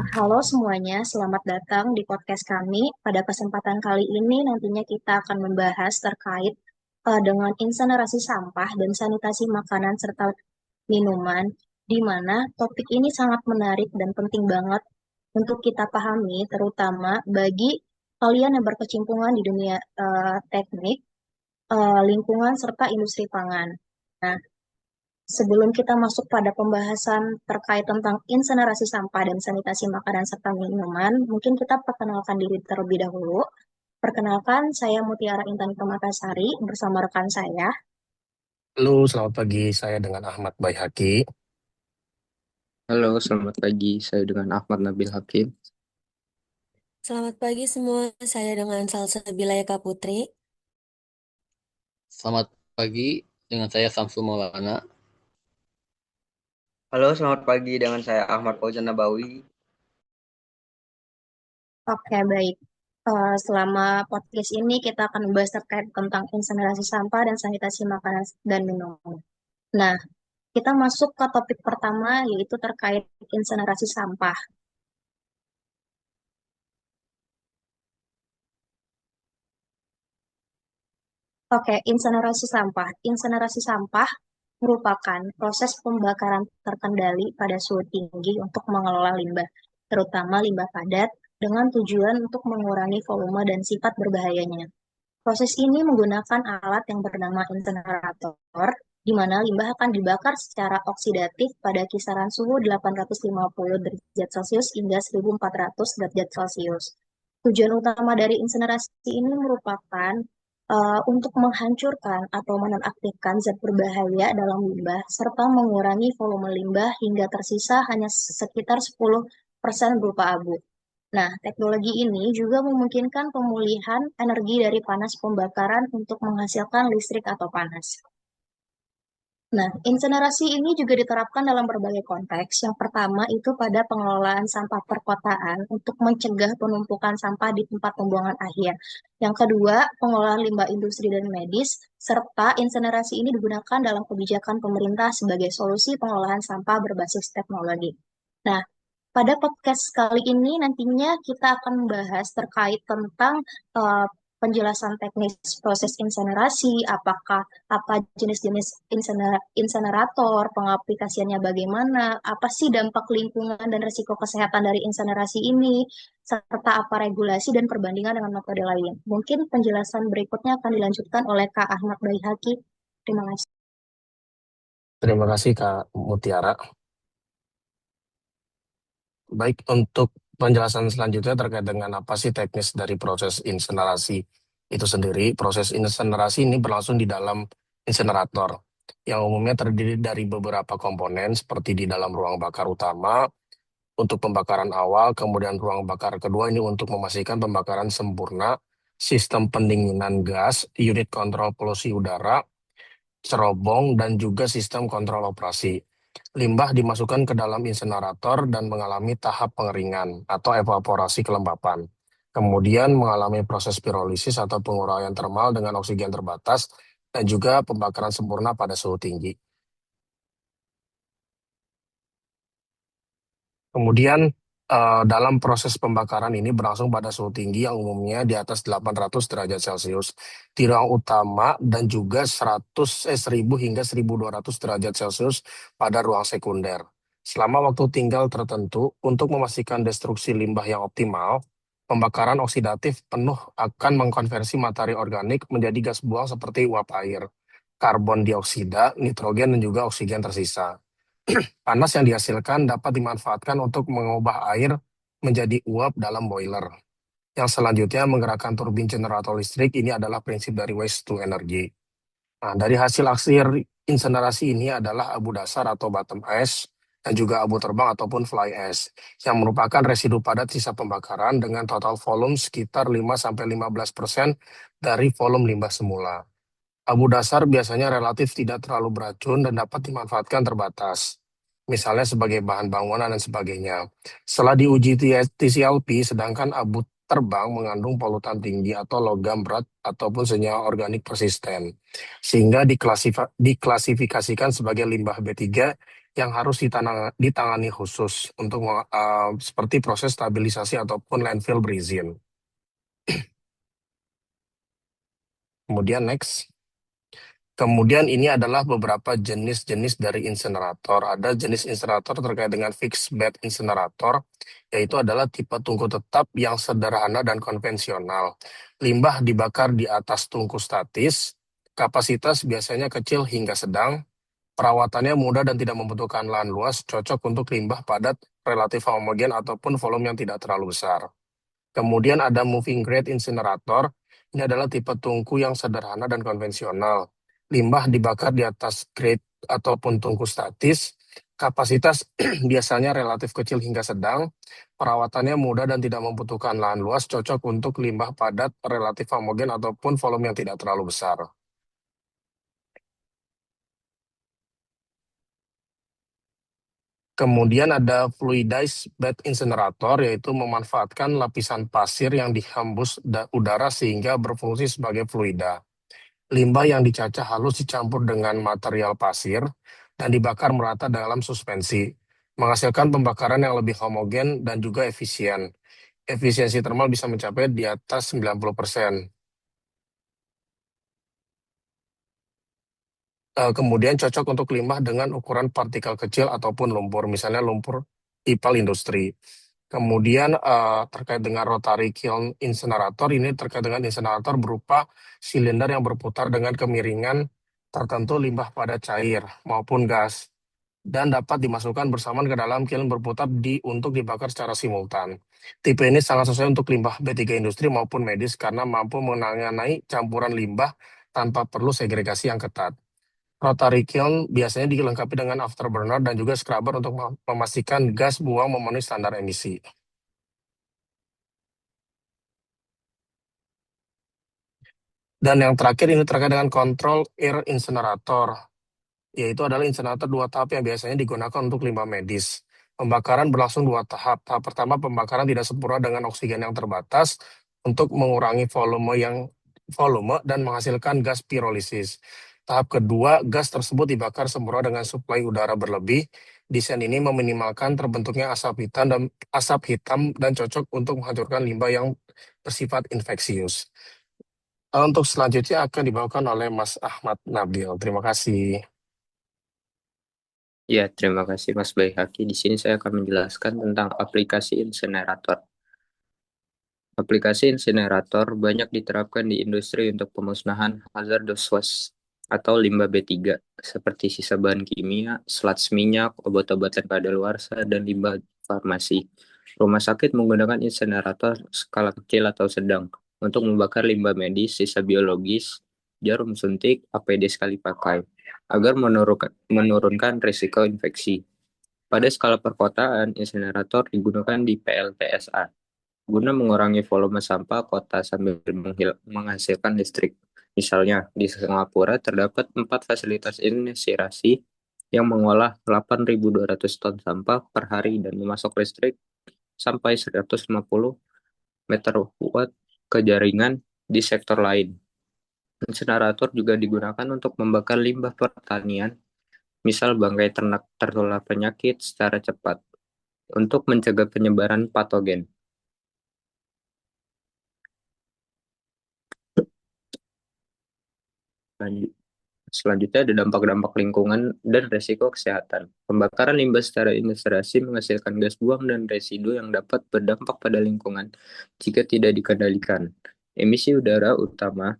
Halo semuanya, selamat datang di podcast kami. Pada kesempatan kali ini nantinya kita akan membahas terkait dengan insinerasi sampah dan sanitasi makanan serta minuman, di mana topik ini sangat menarik dan penting banget untuk kita pahami, terutama bagi kalian yang berkecimpungan di dunia teknik, lingkungan, serta industri pangan. Nah, sebelum kita masuk pada pembahasan terkait tentang insinerasi sampah dan sanitasi makanan serta minuman, mungkin kita perkenalkan diri terlebih dahulu. Perkenalkan, saya Mutiara Intan Permatasari bersama rekan saya. Halo, selamat pagi. Saya dengan Ahmad Baihaqi. Halo, selamat pagi. Saya dengan Ahmad Nabil Hakim. Selamat pagi semua, saya dengan Salsabila Putri. Selamat pagi, dengan saya Samsul Maulana. Halo, selamat pagi dengan saya Ahmad Fauzan Nabawi. Oke, baik. Selama podcast ini kita akan membahas terkait tentang insinerasi sampah dan sanitasi makanan dan minuman. Nah, kita masuk ke topik pertama yaitu terkait insinerasi sampah. Oke, insinerasi sampah. Insinerasi sampah merupakan proses pembakaran terkendali pada suhu tinggi untuk mengelola limbah, terutama limbah padat, dengan tujuan untuk mengurangi volume dan sifat berbahayanya. Proses ini menggunakan alat yang bernama insinerator, di mana limbah akan dibakar secara oksidatif pada kisaran suhu 850 derajat Celcius hingga 1400 derajat Celcius. Tujuan utama dari insinerasi ini merupakan untuk menghancurkan atau menonaktifkan zat berbahaya dalam limbah, serta mengurangi volume limbah hingga tersisa hanya sekitar 10% berupa abu. Nah, teknologi ini juga memungkinkan pemulihan energi dari panas pembakaran untuk menghasilkan listrik atau panas. Nah, insinerasi ini juga diterapkan dalam berbagai konteks. Yang pertama itu pada pengelolaan sampah perkotaan untuk mencegah penumpukan sampah di tempat pembuangan akhir. Yang kedua, pengelolaan limbah industri dan medis, serta insinerasi ini digunakan dalam kebijakan pemerintah sebagai solusi pengelolaan sampah berbasis teknologi. Nah, pada podcast kali ini nantinya kita akan membahas terkait tentang uh, penjelasan teknis proses insinerasi, apakah apa jenis-jenis insinerator, pengaplikasiannya bagaimana, apa sih dampak lingkungan dan risiko kesehatan dari insinerasi ini, serta apa regulasi dan perbandingan dengan metode lain. Mungkin penjelasan berikutnya akan dilanjutkan oleh Kak Ahmad Baihaqi. Terima kasih. Terima kasih Kak Mutiara. Baik, untuk penjelasan selanjutnya terkait dengan apa sih teknis dari proses insinerasi itu sendiri. Proses insinerasi ini berlangsung di dalam insinerator, yang umumnya terdiri dari beberapa komponen seperti di dalam ruang bakar utama, untuk pembakaran awal, kemudian ruang bakar kedua ini untuk memastikan pembakaran sempurna, sistem pendinginan gas, unit kontrol polusi udara, cerobong, dan juga sistem kontrol operasi. Limbah dimasukkan ke dalam insinerator dan mengalami tahap pengeringan atau evaporasi kelembapan. Kemudian mengalami proses pirolisis atau penguraian termal dengan oksigen terbatas dan juga pembakaran sempurna pada suhu tinggi. Kemudian dalam proses pembakaran ini berlangsung pada suhu tinggi yang umumnya di atas 800 derajat Celcius di ruang utama dan juga 1000 hingga 1200 derajat Celcius pada ruang sekunder. Selama waktu tinggal tertentu untuk memastikan destruksi limbah yang optimal, pembakaran oksidatif penuh akan mengkonversi materi organik menjadi gas buang seperti uap air, karbon dioksida, nitrogen, dan juga oksigen tersisa. Panas yang dihasilkan dapat dimanfaatkan untuk mengubah air menjadi uap dalam boiler. Yang selanjutnya menggerakkan turbin generator listrik ini adalah prinsip dari waste to energy. Nah, dari hasil akhir insinerasi ini adalah abu dasar atau bottom ash dan juga abu terbang ataupun fly ash yang merupakan residu padat sisa pembakaran dengan total volume sekitar 5-15% dari volume limbah semula. Abu dasar biasanya relatif tidak terlalu beracun dan dapat dimanfaatkan terbatas, misalnya sebagai bahan bangunan dan sebagainya. Setelah diuji TCLP, sedangkan abu terbang mengandung polutan tinggi atau logam berat ataupun senyawa organik persisten, sehingga diklasifikasikan sebagai limbah B3 yang harus ditangani khusus untuk seperti proses stabilisasi ataupun landfill berizin. Kemudian next. Kemudian ini adalah beberapa jenis-jenis dari insenerator. Ada jenis insenerator terkait dengan fixed bed insenerator, yaitu adalah tipe tungku tetap yang sederhana dan konvensional. Limbah dibakar di atas tungku statis, kapasitas biasanya kecil hingga sedang, perawatannya mudah dan tidak membutuhkan lahan luas, cocok untuk limbah padat, relatif homogen ataupun volume yang tidak terlalu besar. Kemudian ada moving grade incinerator. Ini adalah tipe tungku yang sederhana dan konvensional. Limbah dibakar di atas grate ataupun tungku statis. Kapasitas biasanya relatif kecil hingga sedang. Perawatannya mudah dan tidak membutuhkan lahan luas, cocok untuk limbah padat, relatif homogen ataupun volume yang tidak terlalu besar. Kemudian ada fluidized bed incinerator, yaitu memanfaatkan lapisan pasir yang dihembus udara sehingga berfungsi sebagai fluida. Limbah yang dicacah halus dicampur dengan material pasir dan dibakar merata dalam suspensi, menghasilkan pembakaran yang lebih homogen dan juga efisien. Efisiensi termal bisa mencapai di atas 90%. Kemudian cocok untuk limbah dengan ukuran partikel kecil ataupun lumpur, misalnya lumpur ipal industri. Kemudian terkait dengan rotary kiln incinerator, ini terkait dengan incinerator berupa silinder yang berputar dengan kemiringan tertentu limbah pada cair maupun gas, dan dapat dimasukkan bersamaan ke dalam kiln berputar untuk dibakar secara simultan. Tipe ini sangat sesuai untuk limbah B3 industri maupun medis karena mampu menangani campuran limbah tanpa perlu segregasi yang ketat. Rotary kiln biasanya dilengkapi dengan afterburner dan juga scrubber untuk memastikan gas buang memenuhi standar emisi. Dan yang terakhir ini terkait dengan kontrol air incinerator, yaitu adalah insinerator 2 tahap yang biasanya digunakan untuk limbah medis. Pembakaran berlangsung 2 tahap. Tahap pertama, pembakaran tidak sempurna dengan oksigen yang terbatas untuk mengurangi volume dan menghasilkan gas pirolisis. Tahap kedua, gas tersebut dibakar sempurna dengan suplai udara berlebih. Desain ini meminimalkan terbentuknya asap hitam dan cocok untuk menghancurkan limbah yang bersifat infeksius. Untuk selanjutnya akan dibawakan oleh Mas Ahmad Nabil. Terima kasih. Ya, terima kasih Mas Baihaqi. Di sini saya akan menjelaskan tentang aplikasi insinerator. Aplikasi insinerator banyak diterapkan di industri untuk pemusnahan hazardous waste atau limbah B3 seperti sisa bahan kimia, sludge minyak, obat-obatan kadaluarsa, dan limbah farmasi. Rumah sakit menggunakan insinerator skala kecil atau sedang untuk membakar limbah medis, sisa biologis, jarum suntik, APD sekali pakai, agar menurunkan risiko infeksi. Pada skala perkotaan, insinerator digunakan di PLTSA guna mengurangi volume sampah kota sambil menghasilkan listrik. Misalnya, di Singapura terdapat 4 fasilitas incinerasi yang mengolah 8.200 ton sampah per hari dan memasok listrik sampai 150 meter watt ke jaringan di sektor lain. Insinerator juga digunakan untuk membakar limbah pertanian, misal bangkai ternak tertular penyakit secara cepat, untuk mencegah penyebaran patogen. Selanjutnya ada dampak-dampak lingkungan dan resiko kesehatan. Pembakaran limbah secara incinerasi menghasilkan gas buang dan residu yang dapat berdampak pada lingkungan jika tidak dikendalikan. Emisi udara utama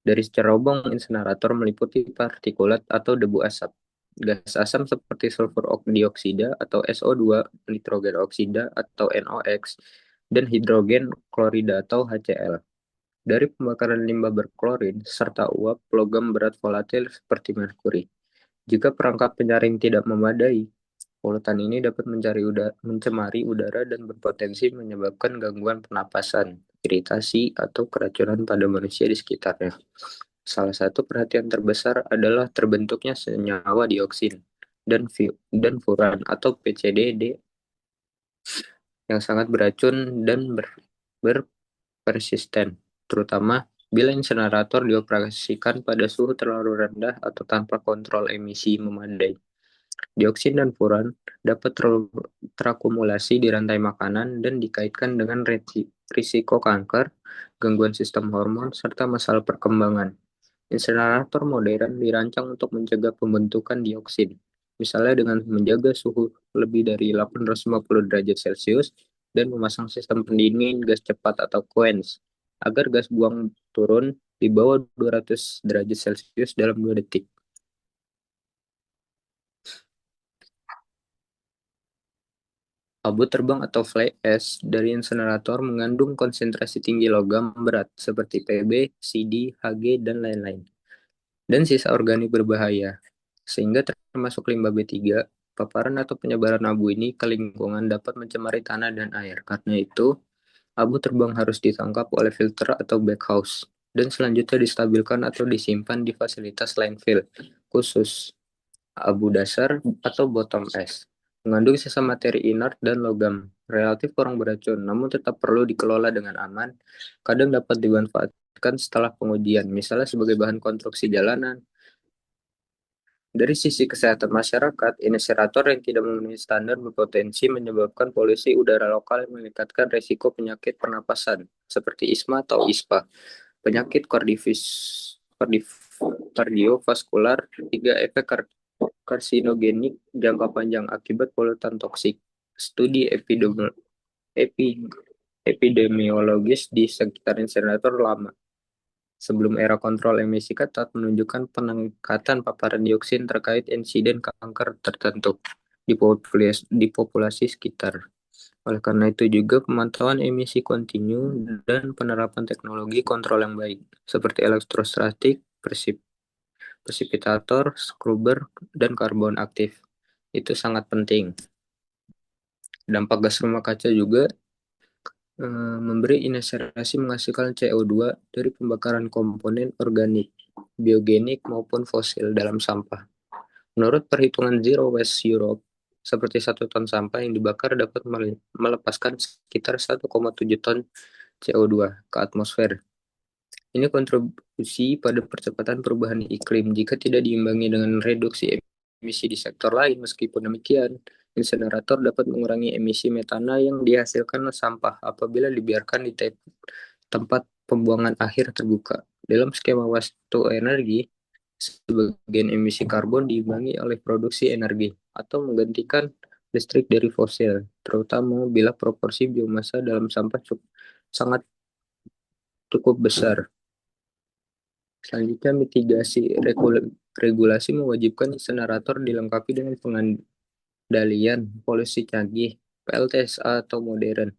dari cerobong insinerator meliputi partikulat atau debu asap, gas asam seperti sulfur dioksida atau SO2, nitrogen oksida atau NOx, dan hidrogen klorida atau HCl. Dari pembakaran limbah berklorin serta uap logam berat volatil seperti merkuri. Jika perangkap penyaring tidak memadai, polutan ini dapat mencemari udara dan berpotensi menyebabkan gangguan pernapasan, iritasi, atau keracunan pada manusia di sekitarnya. Salah satu perhatian terbesar adalah terbentuknya senyawa dioksin dan furan atau PCDD yang sangat beracun dan persisten, terutama bila insenerator dioperasikan pada suhu terlalu rendah atau tanpa kontrol emisi memadai. Dioksin dan furan dapat terakumulasi di rantai makanan dan dikaitkan dengan risiko kanker, gangguan sistem hormon, serta masalah perkembangan. Insenerator modern dirancang untuk mencegah pembentukan dioksin, misalnya dengan menjaga suhu lebih dari 850 derajat Celcius dan memasang sistem pendingin gas cepat atau coens agar gas buang turun di bawah 200 derajat Celcius dalam 2 detik. Abu terbang atau fly ash dari insenerator mengandung konsentrasi tinggi logam berat seperti Pb, Cd, Hg, dan lain-lain, dan sisa organik berbahaya, sehingga termasuk limbah B3, paparan atau penyebaran abu ini ke lingkungan dapat mencemari tanah dan air. Karena itu, abu terbang harus ditangkap oleh filter atau baghouse, dan selanjutnya distabilkan atau disimpan di fasilitas landfill khusus abu dasar atau bottom ash. Mengandung sisa materi inert dan logam, relatif kurang beracun, namun tetap perlu dikelola dengan aman. Kadang dapat dimanfaatkan setelah pengujian, misalnya sebagai bahan konstruksi jalanan. Dari sisi kesehatan masyarakat, insinerator yang tidak memenuhi standar berpotensi menyebabkan polusi udara lokal yang meningkatkan risiko penyakit pernapasan, seperti ISMA atau ISPA, penyakit kardiovaskular, hingga efek karsinogenik jangka panjang akibat polutan toksik. Studi epidemiologis di sekitar insinerator lama sebelum era kontrol emisi ketat menunjukkan peningkatan paparan dioksin terkait insiden kanker tertentu di populasi sekitar. Oleh karena itu juga pemantauan emisi kontinu dan penerapan teknologi kontrol yang baik, seperti elektrostatik, presipitator, scrubber, dan karbon aktif, itu sangat penting. Dampak gas rumah kaca juga memberi inersiasi menghasilkan CO2 dari pembakaran komponen organik, biogenik maupun fosil dalam sampah. Menurut perhitungan Zero Waste Europe, seperti 1 ton sampah yang dibakar dapat melepaskan sekitar 1,7 ton CO2 ke atmosfer. Ini kontribusi pada percepatan perubahan iklim jika tidak diimbangi dengan reduksi emisi di sektor lain. Meskipun demikian, insinerator dapat mengurangi emisi metana yang dihasilkan sampah apabila dibiarkan di tempat pembuangan akhir terbuka. Dalam skema waste to energi, sebagian emisi karbon diimbangi oleh produksi energi atau menggantikan listrik dari fosil, terutama bila proporsi biomasa dalam sampah sangat cukup besar. Selanjutnya, mitigasi regulasi mewajibkan insinerator dilengkapi dengan pengendalian polusi canggih, PLTSA atau modern.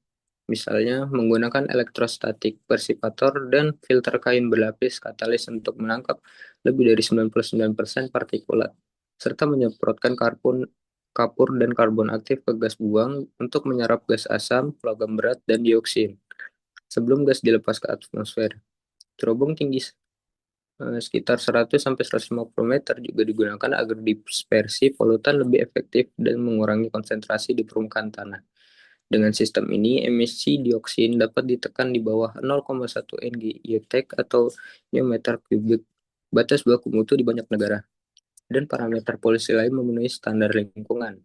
Misalnya, menggunakan elektrostatik, persipator, dan filter kain berlapis katalis untuk menangkap lebih dari 99% partikulat, serta menyemprotkan kapur dan karbon aktif ke gas buang untuk menyerap gas asam, logam berat, dan dioksin sebelum gas dilepas ke atmosfer. Cerobong tinggi sekitar 100-150 meter juga digunakan agar dispersi polutan lebih efektif dan mengurangi konsentrasi di permukaan tanah. Dengan sistem ini, emisi dioksin dapat ditekan di bawah 0,1 NGITEC atau meter kubik, batas baku mutu di banyak negara, dan parameter polusi lain memenuhi standar lingkungan.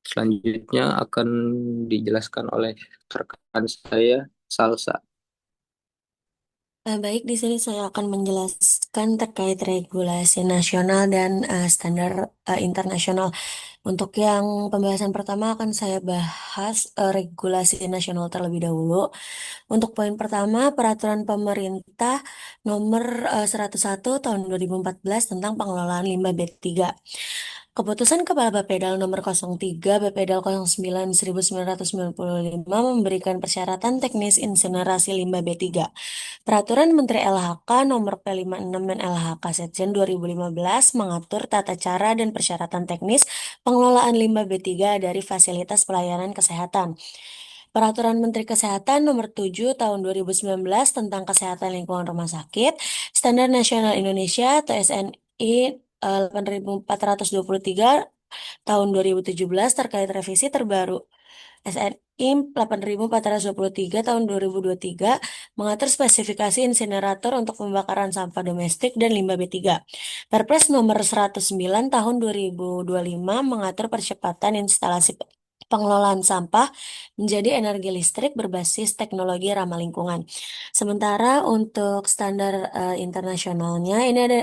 Selanjutnya akan dijelaskan oleh rekan saya, Salsa. Baik, di sini saya akan menjelaskan terkait regulasi nasional dan standar internasional. Untuk yang pembahasan pertama akan saya bahas regulasi nasional terlebih dahulu. Untuk poin pertama, Peraturan Pemerintah Nomor 101 Tahun 2014 tentang pengelolaan limbah B3. Keputusan Kepala Bapedal Nomor 03 Bapedal 09 1995 memberikan persyaratan teknis insinerasi limbah B3. Peraturan Menteri LHK Nomor P56 dan LHK Setjen 2015 mengatur tata cara dan persyaratan teknis pengelolaan limbah B3 dari fasilitas pelayanan kesehatan. Peraturan Menteri Kesehatan Nomor 7 Tahun 2019 tentang Kesehatan Lingkungan Rumah Sakit, Standar Nasional Indonesia atau SNI 8423 Tahun 2017 terkait revisi terbaru SNI 8423 tahun 2023 mengatur spesifikasi insinerator untuk pembakaran sampah domestik dan limbah B3. Perpres nomor 109 tahun 2025 mengatur percepatan instalasi pengelolaan sampah menjadi energi listrik berbasis teknologi ramah lingkungan. Sementara untuk standar internasionalnya ini ada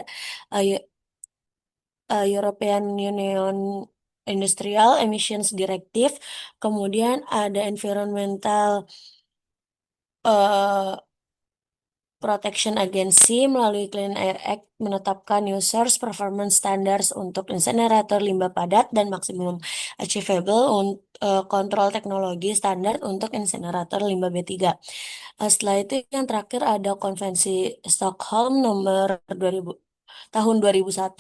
eh, European Union Industrial Emissions Directive, kemudian ada Environmental eh, Protection Agency melalui Clean Air Act menetapkan New Source Performance Standards untuk insenerator limbah padat dan maksimum achievable kontrol teknologi standar untuk insenerator limbah B3. Setelah itu yang terakhir ada Konvensi Stockholm nomor 2000 tahun 2001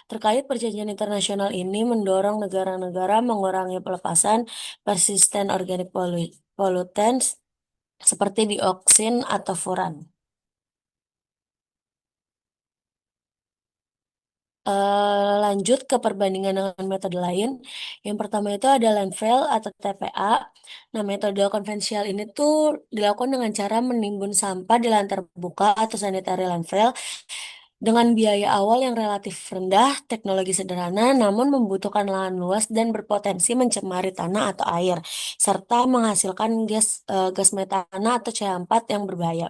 terkait perjanjian internasional ini mendorong negara-negara mengurangi pelepasan persisten organic pollutants seperti dioksin atau furan. Lanjut ke perbandingan dengan metode lain. Yang pertama itu ada landfill atau TPA. Nah, metode konvensional ini tuh dilakukan dengan cara menimbun sampah di lahan terbuka atau sanitary landfill dengan biaya awal yang relatif rendah, teknologi sederhana, namun membutuhkan lahan luas dan berpotensi mencemari tanah atau air, serta menghasilkan gas metana atau CH4 yang berbahaya.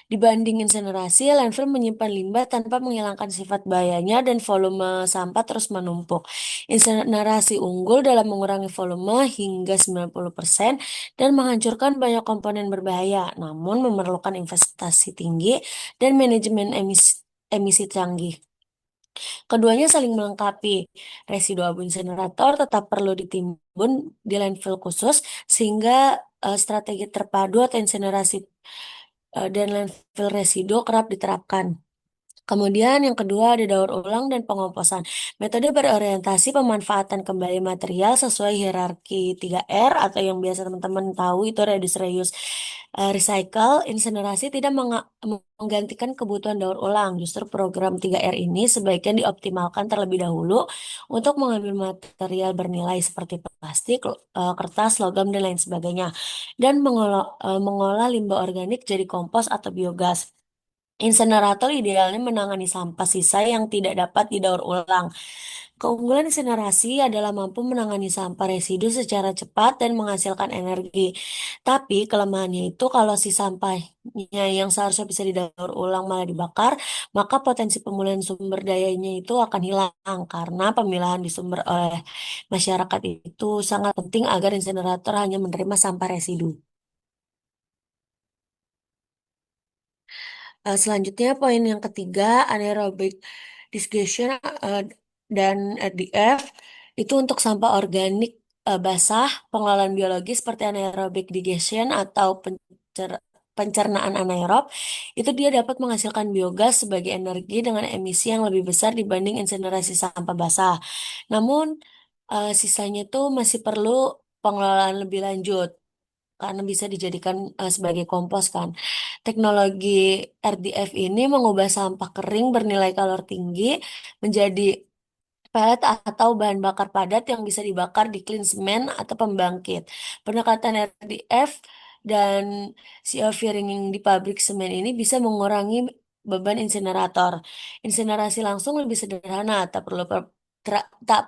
Dibanding insinerasi, landfill menyimpan limbah tanpa menghilangkan sifat bahayanya dan volume sampah terus menumpuk. Insinerasi unggul dalam mengurangi volume hingga 90% dan menghancurkan banyak komponen berbahaya, namun memerlukan investasi tinggi dan manajemen emisi canggih. Keduanya saling melengkapi. Residu abu insinerator tetap perlu ditimbun di landfill khusus sehingga strategi terpadu atau insinerasi dan landfill residu kerap diterapkan. Kemudian yang kedua ada daur ulang dan pengomposan. Metode berorientasi pemanfaatan kembali material sesuai hierarki 3R atau yang biasa teman-teman tahu itu reduce, reuse, recycle. Insinerasi tidak menggantikan kebutuhan daur ulang. Justru program 3R ini sebaiknya dioptimalkan terlebih dahulu untuk mengambil material bernilai seperti plastik, kertas, logam, dan lain sebagainya. Dan mengolah limbah organik jadi kompos atau biogas. Insenerator idealnya menangani sampah sisa yang tidak dapat didaur ulang. Keunggulan insinerasi adalah mampu menangani sampah residu secara cepat dan menghasilkan energi. Tapi kelemahannya itu kalau si sampahnya yang seharusnya bisa didaur ulang malah dibakar, maka potensi pemulihan sumber dayanya itu akan hilang karena pemilahan di sumber oleh masyarakat itu sangat penting agar insenerator hanya menerima sampah residu. Selanjutnya poin yang ketiga, anaerobic digestion dan RDF itu untuk sampah organik basah, pengelolaan biologis seperti anaerobic digestion atau pencernaan anaerob, itu dia dapat menghasilkan biogas sebagai energi dengan emisi yang lebih besar dibanding insinerasi sampah basah. Namun sisanya itu masih perlu pengelolaan lebih lanjut karena bisa dijadikan sebagai kompos kan. Teknologi RDF ini mengubah sampah kering bernilai kalori tinggi menjadi pelet atau bahan bakar padat yang bisa dibakar di clean cement atau pembangkit. Pendekatan RDF dan CO Firing di pabrik semen ini bisa mengurangi beban insinerator. Insinerasi langsung lebih sederhana, tak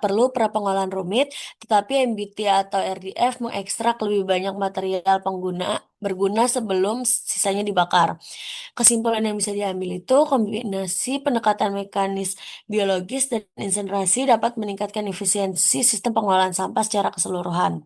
perlu prapengolahan rumit, tetapi MBT atau RDF mengekstrak lebih banyak material berguna sebelum sisanya dibakar. Kesimpulan yang bisa diambil itu kombinasi pendekatan mekanis biologis dan insinerasi dapat meningkatkan efisiensi sistem pengolahan sampah secara keseluruhan.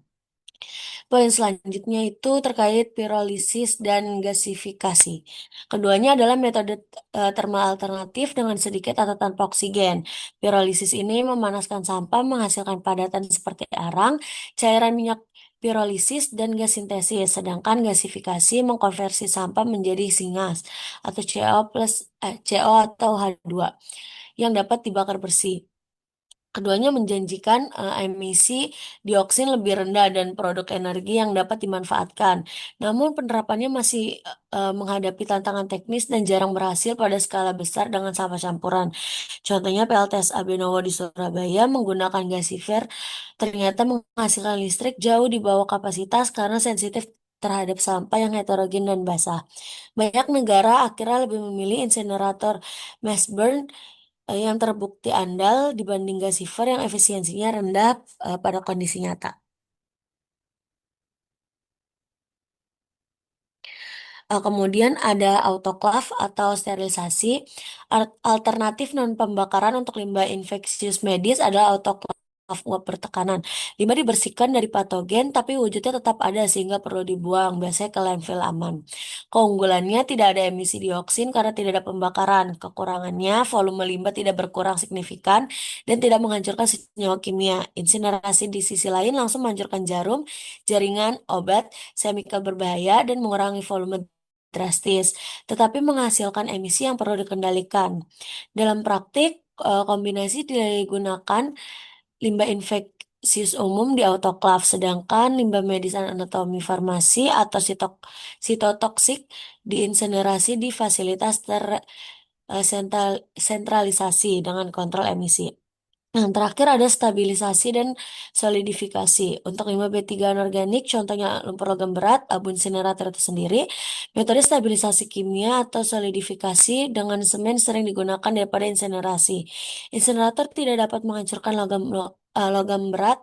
Poin selanjutnya itu terkait pirolisis dan gasifikasi. Keduanya adalah metode termal alternatif dengan sedikit atau tanpa oksigen. Pirolisis ini memanaskan sampah menghasilkan padatan seperti arang, cairan minyak pirolisis, dan gas sintesis. Sedangkan gasifikasi mengkonversi sampah menjadi syngas atau CO atau H2 yang dapat dibakar bersih. Keduanya menjanjikan emisi dioksin lebih rendah dan produk energi yang dapat dimanfaatkan. Namun penerapannya masih menghadapi tantangan teknis dan jarang berhasil pada skala besar dengan sampah campuran. Contohnya PLTSA Benowo di Surabaya menggunakan gasifer ternyata menghasilkan listrik jauh di bawah kapasitas karena sensitif terhadap sampah yang heterogen dan basah. Banyak negara akhirnya lebih memilih insinerator mass burn yang terbukti andal dibanding gasifer yang efisiensinya rendah pada kondisi nyata. Kemudian ada autoclave atau sterilisasi. Alternatif non pembakaran untuk limbah infeksius medis adalah autoclave uap bertekanan. Limbah dibersihkan dari patogen, tapi wujudnya tetap ada sehingga perlu dibuang, biasanya ke landfill aman. Keunggulannya tidak ada emisi dioksin karena tidak ada pembakaran. Kekurangannya, volume limbah tidak berkurang signifikan dan tidak menghancurkan senyawa kimia. Insinerasi di sisi lain langsung menghancurkan jarum, jaringan, obat, chemical berbahaya, dan mengurangi volume drastis, tetapi menghasilkan emisi yang perlu dikendalikan. Dalam praktik, kombinasi digunakan limbah infeksius umum di autoklav, sedangkan limbah medis dan anatomi farmasi atau sitotoksik diinsinerasi di fasilitas sentralisasi dengan kontrol emisi. Yang terakhir ada stabilisasi dan solidifikasi. Untuk limbah B3 anorganik, contohnya lumpur logam berat, abu insinerator itu sendiri, metode stabilisasi kimia atau solidifikasi dengan semen sering digunakan daripada insinerasi. Insinerator tidak dapat menghancurkan logam berat,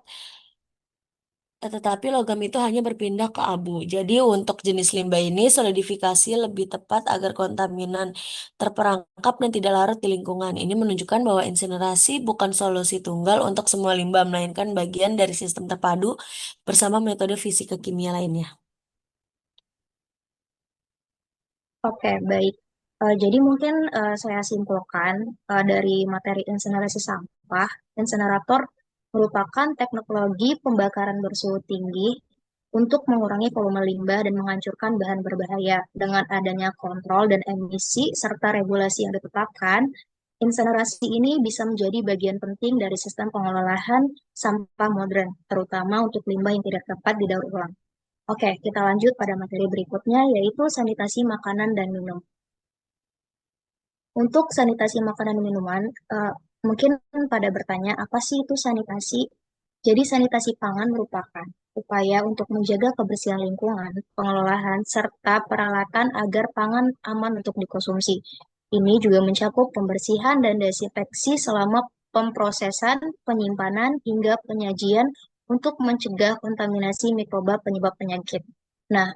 tetapi logam itu hanya berpindah ke abu. Jadi untuk jenis limbah ini solidifikasi lebih tepat agar kontaminan terperangkap dan tidak larut di lingkungan. Ini menunjukkan bahwa insinerasi bukan solusi tunggal untuk semua limbah, melainkan bagian dari sistem terpadu bersama metode fisika kimia lainnya. Oke, baik. Jadi mungkin saya simpulkan dari materi insinerasi sampah, insinerator merupakan teknologi pembakaran bersuhu tinggi untuk mengurangi volume limbah dan menghancurkan bahan berbahaya. Dengan adanya kontrol dan emisi serta regulasi yang ditetapkan, insinerasi ini bisa menjadi bagian penting dari sistem pengelolaan sampah modern, terutama untuk limbah yang tidak dapat didaur ulang. Oke, kita lanjut pada materi berikutnya, yaitu sanitasi makanan dan minum. Untuk sanitasi makanan dan minuman, mungkin pada bertanya, apa sih itu sanitasi? Jadi sanitasi pangan merupakan upaya untuk menjaga kebersihan lingkungan, pengelolaan, serta peralatan agar pangan aman untuk dikonsumsi. Ini juga mencakup pembersihan dan desinfeksi selama pemprosesan, penyimpanan, hingga penyajian untuk mencegah kontaminasi mikroba penyebab penyakit. Nah,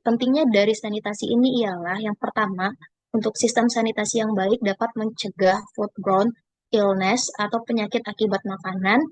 pentingnya dari sanitasi ini ialah yang pertama, untuk sistem sanitasi yang baik dapat mencegah foodborne illness atau penyakit akibat makanan.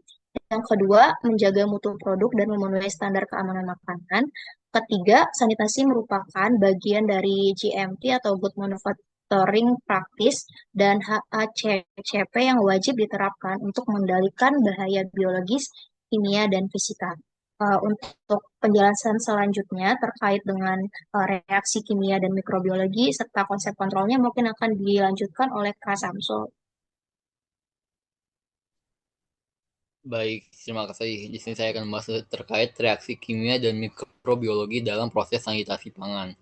Yang kedua, menjaga mutu produk dan memenuhi standar keamanan makanan. Ketiga, sanitasi merupakan bagian dari GMP atau Good Manufacturing Practice dan HACCP yang wajib diterapkan untuk mengendalikan bahaya biologis, kimia, dan fisika. Untuk penjelasan selanjutnya terkait dengan reaksi kimia dan mikrobiologi serta konsep kontrolnya mungkin akan dilanjutkan oleh Kak Samsul. Baik, terima kasih. Di sini saya akan membahas terkait reaksi kimia dan mikrobiologi dalam proses sanitasi pangan.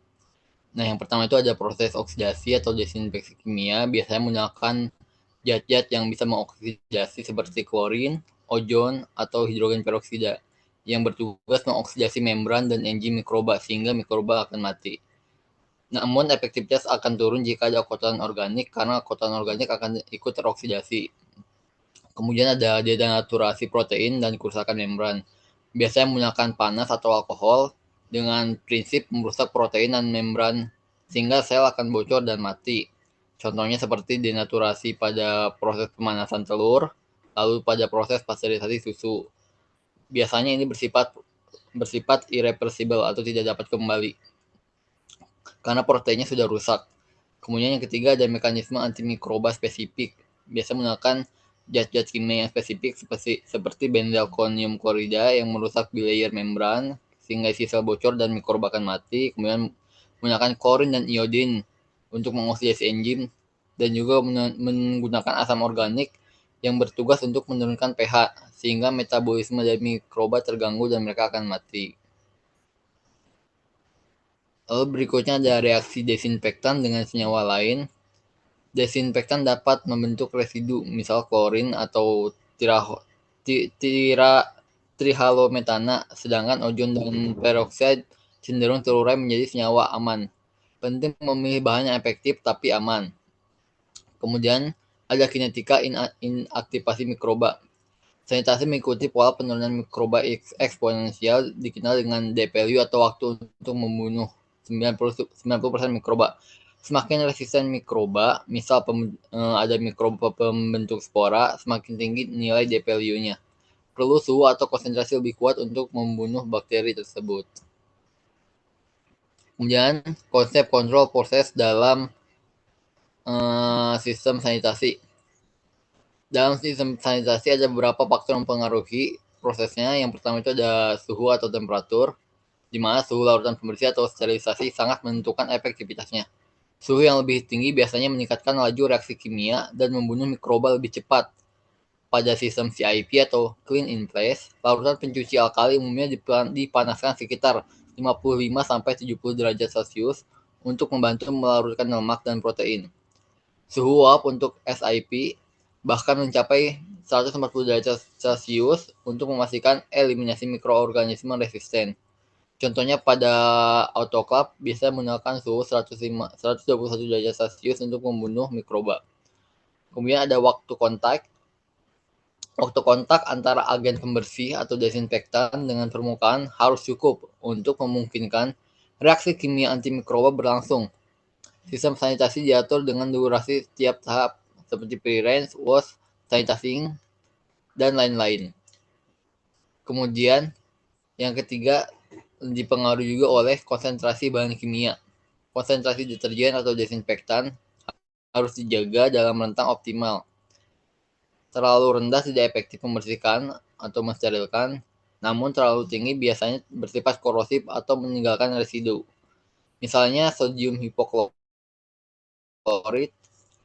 Nah, yang pertama itu ada proses oksidasi atau desinfeksi kimia, biasanya menggunakan zat-zat yang bisa mengoksidasi seperti klorin, ozon, atau hidrogen peroksida yang bertugas mengoksidasi membran dan enzim mikroba sehingga mikroba akan mati. Namun efektivitas akan turun jika ada kotoran organik karena kotoran organik akan ikut teroksidasi. Kemudian ada denaturasi protein dan kerusakan membran. Biasanya menggunakan panas atau alkohol dengan prinsip merusak protein dan membran sehingga sel akan bocor dan mati. Contohnya seperti denaturasi pada proses pemanasan telur, lalu pada proses pasteurisasi susu. Biasanya ini bersifat irreversible atau tidak dapat kembali karena proteinnya sudah rusak. Kemudian yang ketiga ada mekanisme antimikroba spesifik. Biasa menggunakan zat-zat kimia yang spesifik seperti benzalkonium klorida yang merusak bilayer membran sehingga isi sel bocor dan mikroba akan mati. Kemudian menggunakan klorin dan iodin untuk mengoksidasi enzim dan juga menggunakan asam organik yang bertugas untuk menurunkan pH, sehingga metabolisme dari mikroba terganggu dan mereka akan mati. Lalu berikutnya ada reaksi desinfektan dengan senyawa lain. Desinfektan dapat membentuk residu, misal klorin atau trihalometana, sedangkan ozon dan peroksida cenderung terurai menjadi senyawa aman. Penting memilih bahan yang efektif tapi aman. Kemudian ada kinetika inaktivasi mikroba. Sanitasi mengikuti pola penurunan mikroba eksponensial dikenal dengan D-value atau waktu untuk membunuh 90% mikroba. Semakin resisten mikroba, misal ada mikroba pembentuk spora, semakin tinggi nilai D-value-nya. Perlu suhu atau konsentrasi lebih kuat untuk membunuh bakteri tersebut. Kemudian konsep kontrol proses dalam sistem sanitasi. Dalam sistem sanitasi ada beberapa faktor yang mempengaruhi prosesnya. Yang pertama itu ada suhu atau temperatur, di mana suhu larutan pembersih atau sterilisasi sangat menentukan efektivitasnya. Suhu yang lebih tinggi biasanya meningkatkan laju reaksi kimia dan membunuh mikroba lebih cepat. Pada sistem CIP atau clean in place, larutan pencuci alkali umumnya dipanaskan sekitar 55-70 derajat Celcius untuk membantu melarutkan lemak dan protein. Suhu uap untuk SIP bahkan mencapai 140 derajat Celcius untuk memastikan eliminasi mikroorganisme resisten. Contohnya pada autoclave bisa menggunakan suhu 121 derajat Celcius untuk membunuh mikroba. Kemudian ada waktu kontak. Waktu kontak antara agen pembersih atau desinfektan dengan permukaan harus cukup untuk memungkinkan reaksi kimia antimikroba berlangsung. Sistem sanitasi diatur dengan durasi setiap tahap, seperti pre-rinse, wash, sanitizing, dan lain-lain. Kemudian, yang ketiga, dipengaruhi juga oleh konsentrasi bahan kimia. Konsentrasi deterjen atau desinfektan harus dijaga dalam rentang optimal. Terlalu rendah tidak efektif membersihkan atau mensterilkan, namun terlalu tinggi biasanya bersifat korosif atau meninggalkan residu. Misalnya sodium hipoklorit.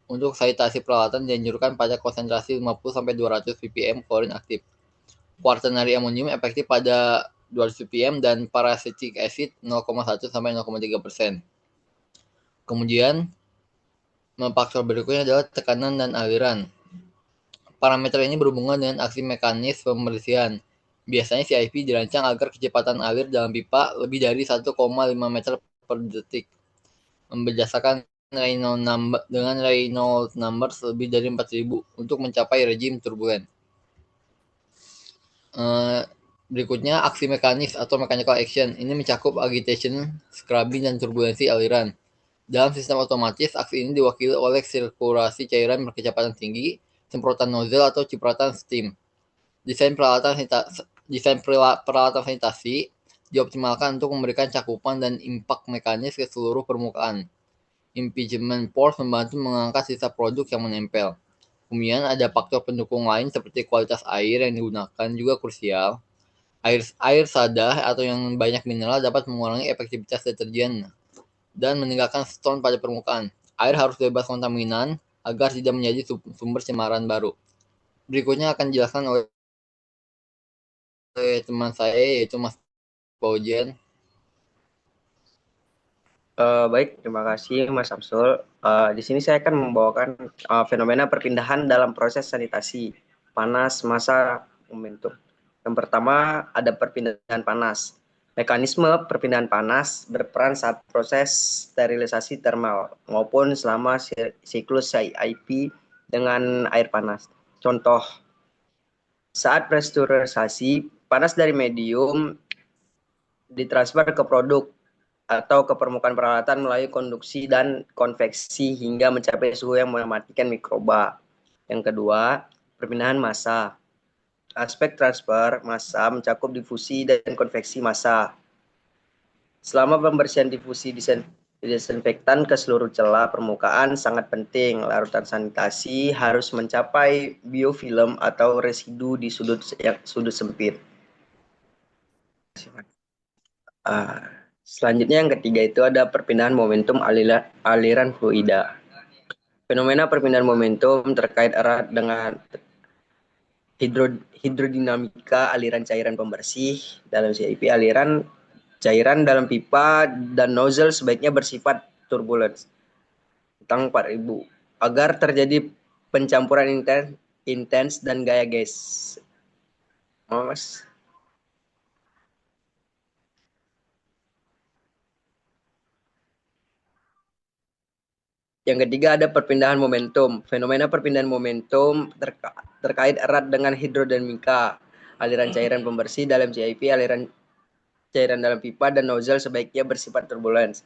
Untuk sanitasi peralatan dianjurkan pada konsentrasi 50-200 ppm klorin aktif. Quaternary amonium efektif pada 200 ppm dan paracetic acid 0,1-0,3%. Kemudian, faktor berikutnya adalah tekanan dan aliran. Parameter ini berhubungan dengan aksi mekanis pembersihan. Biasanya CIP dirancang agar kecepatan alir dalam pipa lebih dari 1,5 meter per detik. Berdasarkan Reynolds numbers lebih dari 4.000 untuk mencapai rejim turbulen. Berikutnya aksi mekanis atau mechanical action. Ini mencakup agitation, scrubbing, dan turbulensi aliran. Dalam sistem otomatis, aksi ini diwakili oleh sirkulasi cairan berkecepatan tinggi, semprotan nozzle atau cipratan steam. Desain peralatan sanitasi dioptimalkan untuk memberikan cakupan dan impak mekanis ke seluruh permukaan. Impingement force membantu mengangkat sisa produk yang menempel. Kemudian ada faktor pendukung lain seperti kualitas air yang digunakan juga krusial. Air sadah atau yang banyak mineral dapat mengurangi efektivitas deterjen dan meninggalkan stone pada permukaan. Air harus bebas kontaminan agar tidak menjadi sumber cemaran baru. Berikutnya akan dijelaskan oleh teman saya yaitu Mas Paujen. Baik, terima kasih Mas Samsul. Di sini saya akan membawakan fenomena perpindahan dalam proses sanitasi, panas, massa, momentum. Yang pertama ada perpindahan panas. Mekanisme perpindahan panas berperan saat proses sterilisasi termal maupun selama siklus CIP dengan air panas. Contoh, saat presuririsasi, panas dari medium ditransfer ke produk atau ke permukaan peralatan melalui konduksi dan konveksi hingga mencapai suhu yang mematikan mikroba. Yang kedua, perpindahan massa. Aspek transfer massa mencakup difusi dan konveksi massa. Selama pembersihan difusi disinfektan ke seluruh celah permukaan sangat penting. Larutan sanitasi harus mencapai biofilm atau residu di sudut sempit. Selanjutnya yang ketiga itu ada perpindahan momentum aliran fluida. Fenomena perpindahan momentum terkait erat dengan hidrodinamika aliran cairan pembersih dalam CIP, aliran cairan dalam pipa dan nozzle sebaiknya bersifat turbulence. Tentang 4000 agar terjadi pencampuran intens dan gaya gas. Mas. Yang ketiga ada perpindahan momentum. Fenomena perpindahan momentum terkait erat dengan hidrodinamika. Aliran cairan pembersih dalam CIP, aliran cairan dalam pipa dan nozzle sebaiknya bersifat turbulence.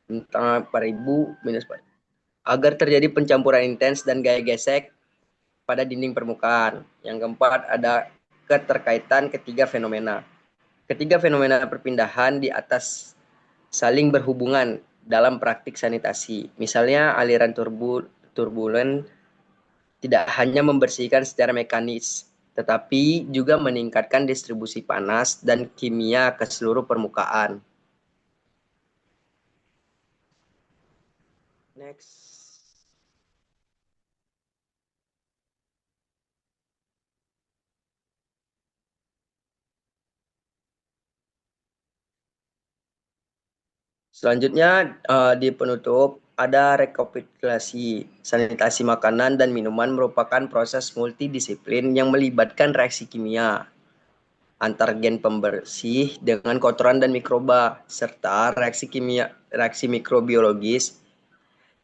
Tentang 4000 minus 4. Agar terjadi pencampuran intens dan gaya gesek pada dinding permukaan. Yang keempat ada keterkaitan ketiga fenomena. Ketiga fenomena perpindahan di atas saling berhubungan dalam praktik sanitasi. Misalnya aliran turbulen tidak hanya membersihkan secara mekanis, tetapi juga meningkatkan distribusi panas dan kimia ke seluruh permukaan. Next. Selanjutnya di penutup ada rekapitulasi. Sanitasi makanan dan minuman merupakan proses multidisiplin yang melibatkan reaksi kimia antar gen pembersih dengan kotoran dan mikroba serta reaksi mikrobiologis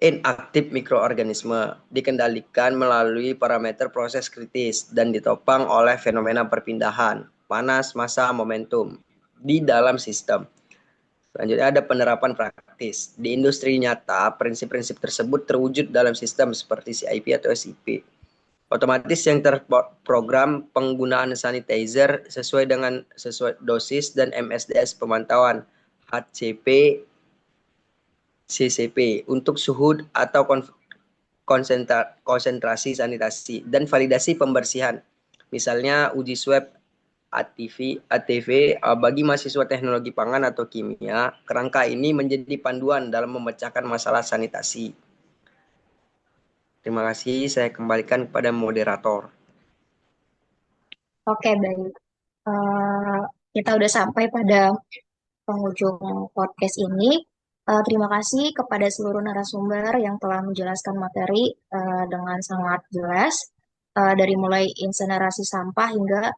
inaktif mikroorganisme dikendalikan melalui parameter proses kritis dan ditopang oleh fenomena perpindahan panas, massa, momentum di dalam sistem. Selanjutnya ada penerapan praktis. Di industri nyata, prinsip-prinsip tersebut terwujud dalam sistem seperti CIP atau SIP. Otomatis yang terprogram penggunaan sanitizer sesuai dosis dan MSDS pemantauan HCP CCP untuk suhu atau konsentrasi sanitasi dan validasi pembersihan. Misalnya uji swab ATV bagi mahasiswa teknologi pangan atau kimia. Kerangka ini menjadi panduan dalam memecahkan masalah sanitasi. Terima kasih, saya kembalikan kepada moderator. Oke, baik. Kita udah sampai pada penghujung podcast ini. Terima kasih kepada seluruh narasumber yang telah menjelaskan materi dengan sangat jelas, dari mulai insinerasi sampah hingga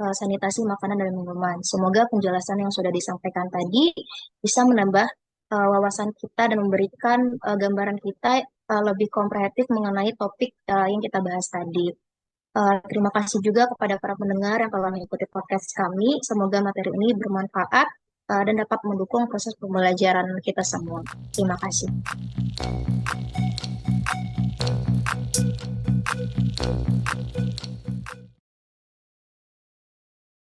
sanitasi makanan dan minuman. Semoga penjelasan yang sudah disampaikan tadi bisa menambah wawasan kita dan memberikan gambaran kita lebih komprehensif mengenai topik yang kita bahas tadi. Terima kasih juga kepada para pendengar yang telah mengikuti podcast kami. Semoga materi ini bermanfaat dan dapat mendukung proses pembelajaran kita semua. Terima kasih.